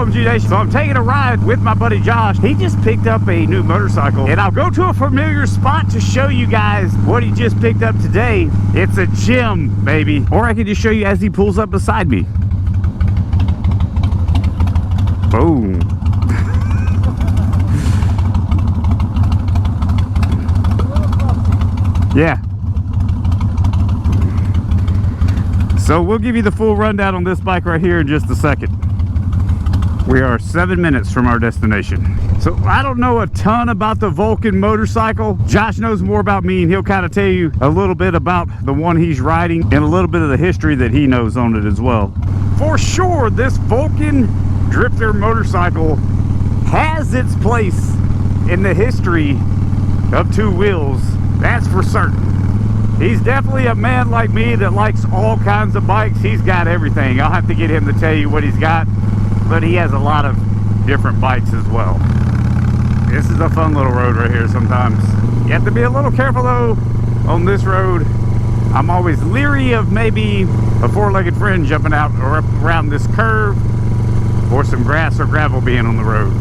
OMG Nation? So I'm taking a ride with my buddy Josh. He just picked up a new motorcycle, and I'll go to a familiar spot to show you guys what he just picked up today. It's a gem, baby. Or I can just show you as he pulls up beside me. Boom. Yeah. So we'll give you the full rundown on this bike right here in just a second. We are 7 minutes from our destination. So I don't know a ton about the Vulcan motorcycle. Josh knows more about me, and he'll kind of tell you a little bit about the one he's riding and a little bit of the history that he knows on it as well. For sure, this Vulcan drifter motorcycle has its place in the history of two wheels. That's for certain. He's definitely a man like me that likes all kinds of bikes. He's got everything. I'll have to get him to tell you what he's got, but he has a lot of different bikes as well. This is a fun little road right here sometimes. You have to be a little careful though on this road. I'm always leery of maybe a four-legged friend jumping out or up around this curve, or some grass or gravel being on the road.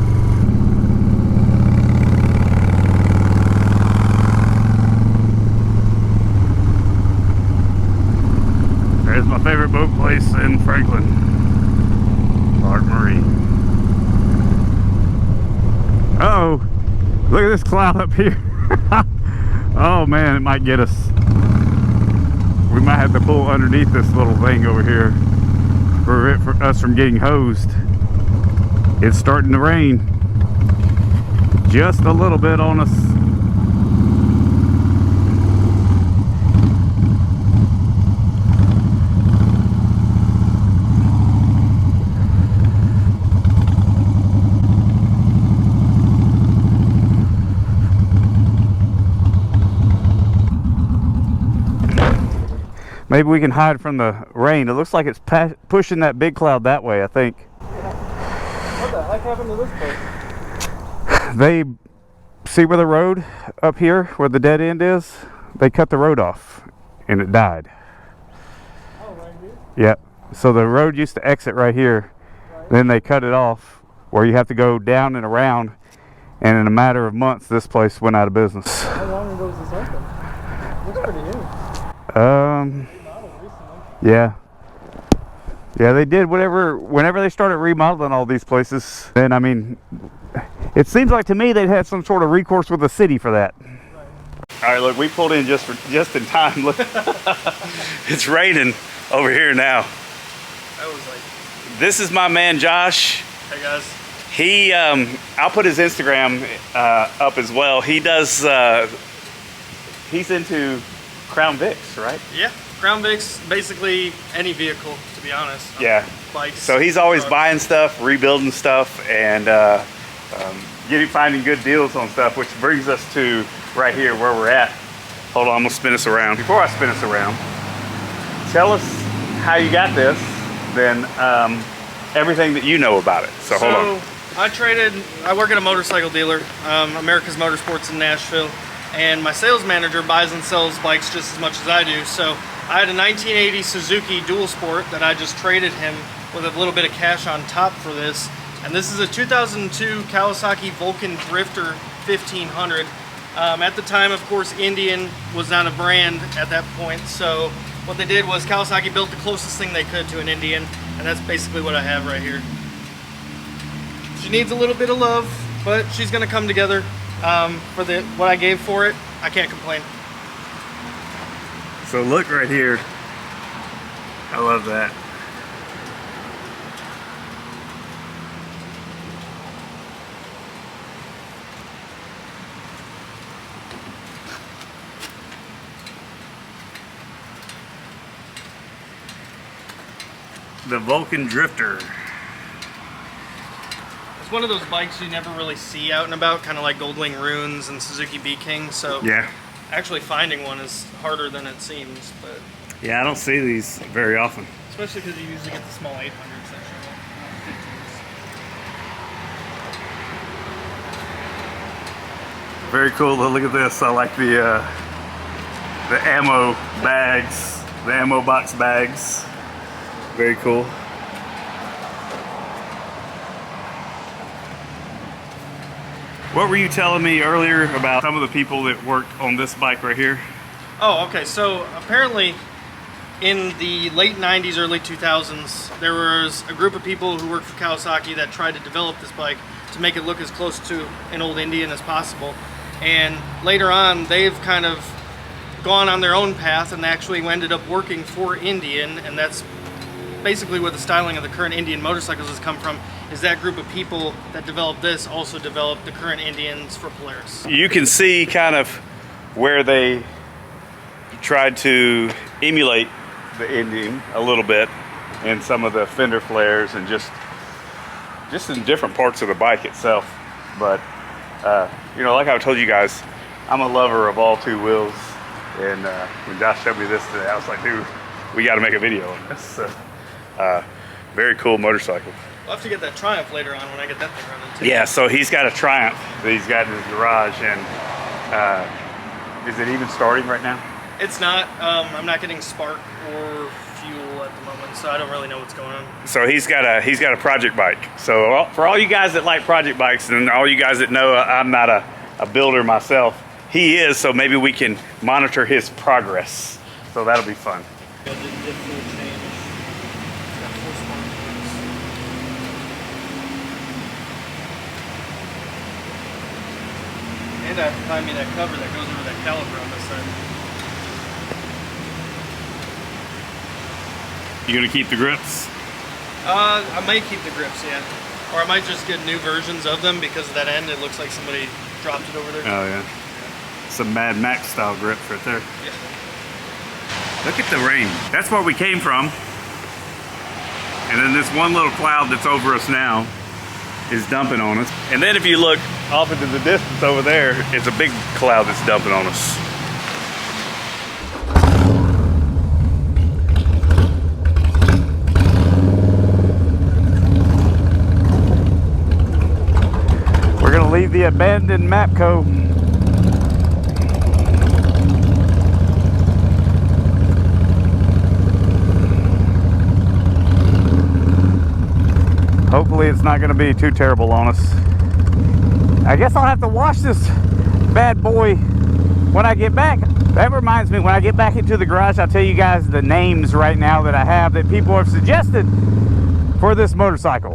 There's my favorite boat place in Franklin, Art Marine. Uh-oh, look at this cloud up here. Oh man, it might get us. We might have to pull underneath this little thing over here to prevent us from getting hosed. It's starting to rain just a little bit on us. Maybe we can hide from the rain. It looks like it's pushing that big cloud that way, I think. What the heck happened to this place? They see where the road up here, where the dead end is, they cut the road off and it died. Oh, right here? Yep. So the road used to exit right here. Right. Then they cut it off where you have to go down and around. And in a matter of months, this place went out of business. How long ago was this open? Looks pretty new. Yeah. Yeah, they did whenever they started remodeling all these places. Then, I mean, it seems like to me they'd had some sort of recourse with the city for that. Right. All right, look, we pulled in just in time. Look, it's raining over here now. That was like... This is my man, Josh. Hey, guys. He, I'll put his Instagram up as well. He does, he's into Crown Vics, right? Yeah. Crown Vics, basically any vehicle, to be honest. Yeah. Bikes. So he's always buying stuff, rebuilding stuff, and finding good deals on stuff, which brings us to right here where we're at. Hold on, I'm gonna spin us around. Before I spin us around, tell us how you got this, then everything that you know about it. So hold on. I work at a motorcycle dealer, America's Motorsports in Nashville, and my sales manager buys and sells bikes just as much as I do. So I had a 1980 Suzuki Dual Sport that I just traded him with a little bit of cash on top for this. And this is a 2002 Kawasaki Vulcan Drifter 1500. At the time, of course, Indian was not a brand at that point. So what they did was Kawasaki built the closest thing they could to an Indian. And that's basically what I have right here. She needs a little bit of love, but she's gonna come together. For what I gave for it, I can't complain. So look right here. I love that. The Vulcan Drifter. It's one of those bikes you never really see out and about, kind of like Goldwing Runes and Suzuki B-King, so yeah, actually finding one is harder than it seems. But yeah, I don't see these very often. Especially because you usually get the small 800s section. Very cool. Look at this. I like the ammo bags, the ammo box bags. Very cool. What were you telling me earlier about some of the people that worked on this bike right here? Oh, okay. So apparently in the late 90s, early 2000s, there was a group of people who worked for Kawasaki that tried to develop this bike to make it look as close to an old Indian as possible. And later on, they've kind of gone on their own path and actually ended up working for Indian, and that's basically where the styling of the current Indian motorcycles has come from. Is that group of people that developed this also developed the current Indians for Polaris. You can see kind of where they tried to emulate the Indian a little bit in some of the fender flares and just in different parts of the bike itself. But you know, like I told you guys, I'm a lover of all two wheels, and when Josh showed me this today, I was like, dude, we got to make a video on this. So, very cool motorcycle. I'll have to get that Triumph later on when I get that thing running too. Yeah, so he's got a Triumph that he's got in his garage, and is it even starting right now? It's not. I'm not getting spark or fuel at the moment, so I don't really know what's going on. So he's got a project bike. So for all you guys that like project bikes, and all you guys that know I'm not a builder myself, he is. So maybe we can monitor his progress. So that'll be fun. And I have to find me that cover that goes over that caliper on this side. You gonna keep the grips? I might keep the grips, yeah. Or I might just get new versions of them because of that end. It looks like somebody dropped it over there. Oh yeah. Some Mad Max style grips right there. Yeah. Look at the rain. That's where we came from. And then this one little cloud that's over us now is dumping on us. And then if you look off into the distance over there, it's a big cloud that's dumping on us. We're gonna leave the abandoned Mapco. Hopefully it's not gonna be too terrible on us. I guess I'll have to wash this bad boy when I get back. That reminds me, when I get back into the garage, I'll tell you guys the names right now that I have that people have suggested for this motorcycle.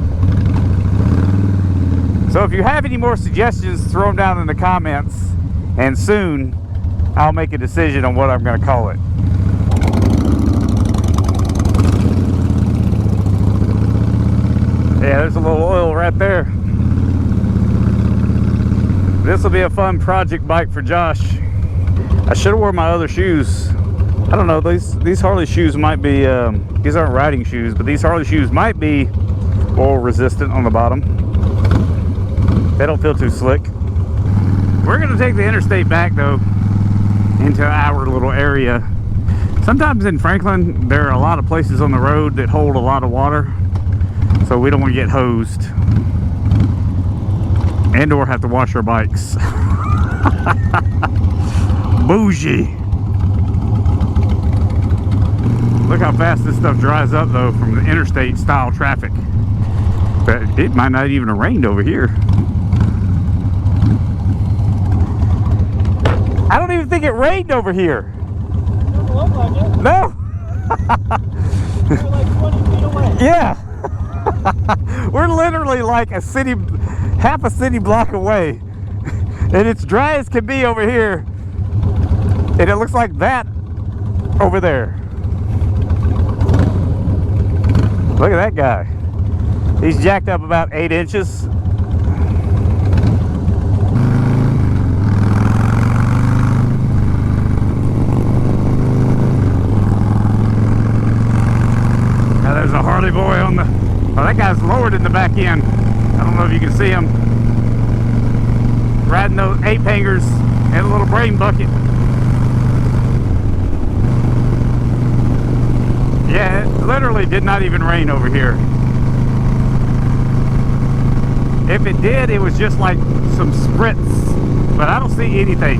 So if you have any more suggestions, throw them down in the comments, and soon I'll make a decision on what I'm going to call it. Yeah, there's a little oil right there. This will be a fun project bike for Josh. I should have worn my other shoes. I don't know, these Harley shoes might be, these aren't riding shoes, but these Harley shoes might be oil resistant on the bottom. They don't feel too slick. We're gonna take the interstate back though, into our little area. Sometimes in Franklin, there are a lot of places on the road that hold a lot of water, so we don't want to get hosed and or have to wash our bikes. Bougie. Look how fast this stuff dries up though from the interstate style traffic. But it might not even have rained over here. I don't even think it rained over here. It doesn't look like it. No. We're like 20 feet away. Yeah. We're literally like a city, half a city block away, and it's dry as can be over here, and it looks like that over there. Look at that guy. He's jacked up about 8 inches. Now there's a Harley boy on the, oh, that guy's lowered in the back end. I don't know if you can see him. Riding those ape hangers and a little brain bucket. Yeah, it literally did not even rain over here. If it did, it was just like some spritz, but I don't see anything.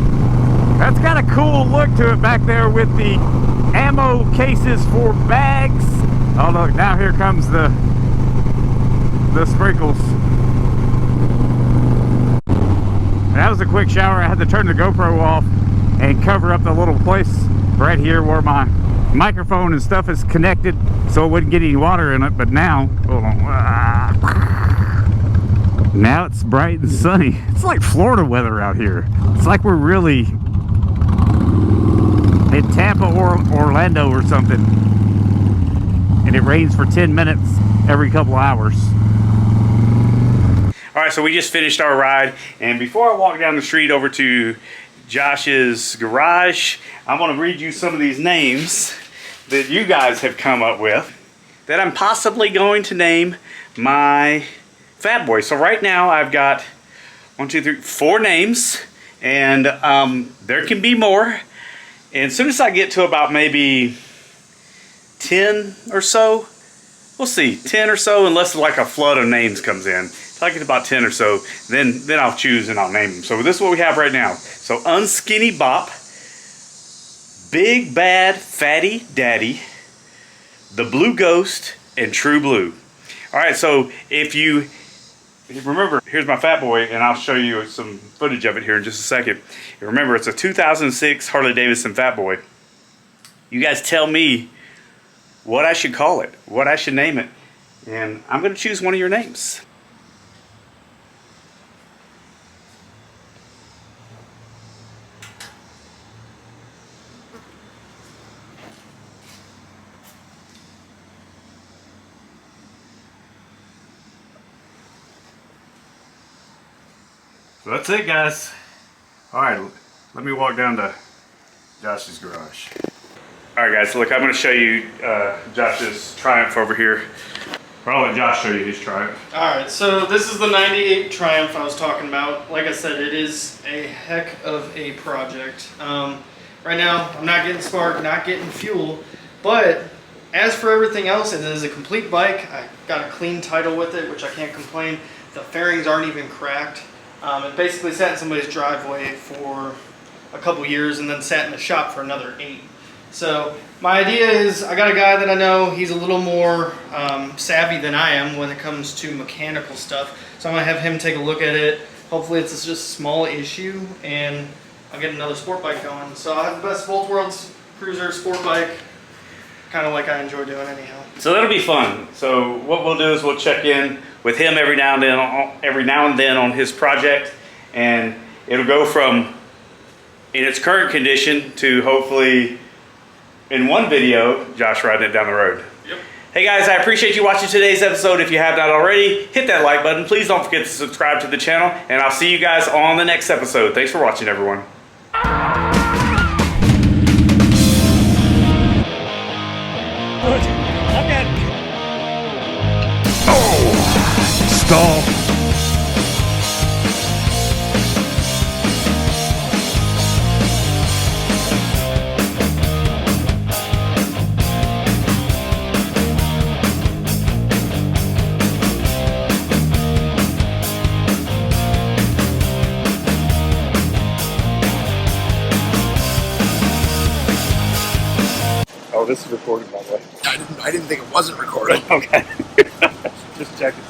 That's got a cool look to it back there with the ammo cases for bags. Oh look, now here comes the sprinkles. That was a quick shower. I had to turn the GoPro off and cover up the little place right here where my microphone and stuff is connected so it wouldn't get any water in it. But now, hold on. Now it's bright and sunny. It's like Florida weather out here. It's like we're really in Tampa or Orlando or something. And it rains for 10 minutes every couple hours. All right, so we just finished our ride, and before I walk down the street over to Josh's garage, I'm going to read you some of these names that you guys have come up with that I'm possibly going to name my Fat Boy. So right now I've got 4 names, and there can be more. And as soon as I get to about maybe 10 or so, we'll see, 10 or so, unless like a flood of names comes in. If I get about 10 or so, then I'll choose and I'll name them. So this is what we have right now. So Unskinny Bop, Big Bad Fatty Daddy, The Blue Ghost, and True Blue. All right, so if you remember, here's my Fat Boy, and I'll show you some footage of it here in just a second. Remember, it's a 2006 Harley-Davidson Fat Boy. You guys tell me what I should call it, what I should name it, and I'm going to choose one of your names. So that's it, guys. All right, let me walk down to Josh's garage. All right, guys, so look, I'm going to show you Josh's Triumph over here. Or I'll let Josh show you his Triumph. All right, so this is the 98 Triumph I was talking about. Like I said, it is a heck of a project. Right now, I'm not getting spark, not getting fuel, but as for everything else, it is a complete bike. I got a clean title with it, which I can't complain. The fairings aren't even cracked. It basically sat in somebody's driveway for a couple years and then sat in the shop for another 8. So my idea is, I got a guy that I know, he's a little more savvy than I am when it comes to mechanical stuff. So I'm gonna have him take a look at it. Hopefully it's just a small issue and I'll get another sport bike going. So I have the best of both worlds, cruiser, sport bike, kind of like I enjoy doing anyhow. So that'll be fun. So what we'll do is we'll check in with him every now and then on his project, and it'll go from in its current condition to hopefully in one video Josh riding it down the road. Yep. Hey guys, I appreciate you watching today's episode. If you have not already, hit that like button. Please don't forget to subscribe to the channel, and I'll see you guys on the next episode. Thanks for watching, everyone. Stall. Oh, this is recorded, by the way. I didn't think it wasn't recorded. Okay. Just checking.